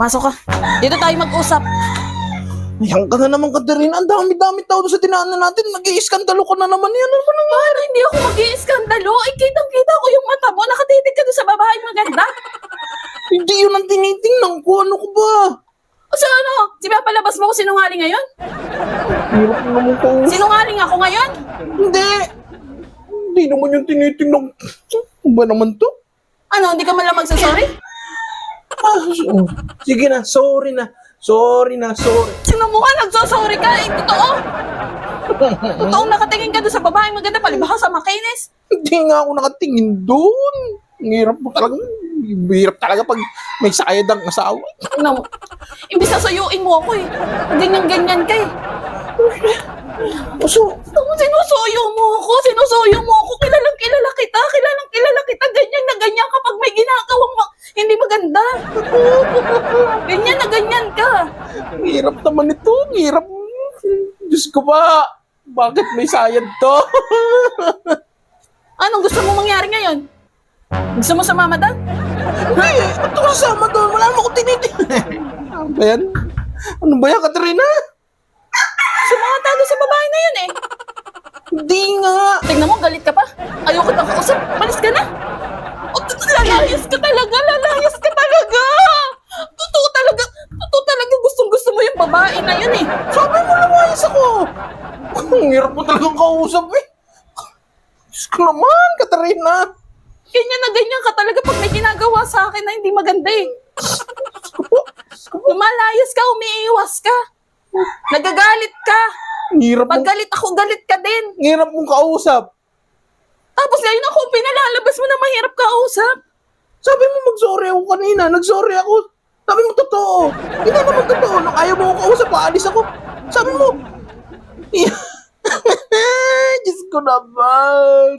Pasok ka. Dito tayo mag-usap. Yan ka na naman, Katerina. Ang dami-dami tao sa tinaanan natin. Nag-iiskandalo ka na naman yan. Ano ba naman? Paano hindi ako mag-iiskandalo? Ay, kitang-kita ko yung mata mo. Nakatitig ka doon sa babae maganda. Hindi yun ang tinitingnan ko. Ano ko ba? O so ano? Palabas mo ko sinungaling ngayon? Hirap naman ko. Sinungaling ako ngayon? Hindi. Hindi naman yung tinitingnan. Ano ba naman to? Ano, hindi ka man lang magsasorry? Sige na. Sorry na. Sorry. Sino mo ka? Nagsasorry ka? Eh, totoo. Totoong nakatingin ka doon sa babae maganda. Palibhasa sa makinis. Hindi nga ako nakatingin doon. Ang hirap mo talaga. Hirap talaga pag may sayad ang asawa. Ano mo? Imbis na suyuin mo ako eh. Ganyan-ganyan ka eh. Sinusuyo mo ako. Kilalang kilala kita. Ganyan na ganyan kapag may ginagawang hindi maganda. Ganyan na ganyan ka. Ang hirap naman ito. Ang hirap. Diyos ko ba? Bakit may sayad to? Anong gusto mo mangyari ngayon? Gusto mo sumama doon? Hindi. Ba't ako sasama doon? Wala naman akong tinitingnan. Ano ba yan? Ano ba yan, Katerina? Sumata doon sa babae na yun eh. Hindi nga. Tingnan mo, galit ka pa. Ayoko na kausap. Malis ka na. O, lalayas ka talaga. Totoo talaga. Gustong-gusto mo yung babae na yun eh. Sabi mo lumayas ako. Ang hirap mo talagang kausap eh. Diyos ko naman, Katerina. Ganyan na ganyan ka talaga pag may ginagawa sa akin na hindi maganda eh. Lumalayas ka, umiiwas ka. Nagagalit ka. Ang hirap Pag mong, galit ako, galit ka din. ang hirap mong kausap. Tapos ngayon ako pinalalabas mo na mahirap kausap. Sabi mo mag-sorry ako kanina. Nag-sorry ako. Sabi mo totoo. Hindi naman totoo. Nung ayaw mo ako kausap, aalis ako. Sabi mo. Diyos ko naman.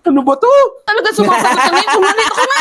Ano ba to? Talaga sumasagot ka ngayon. Umalit ako na.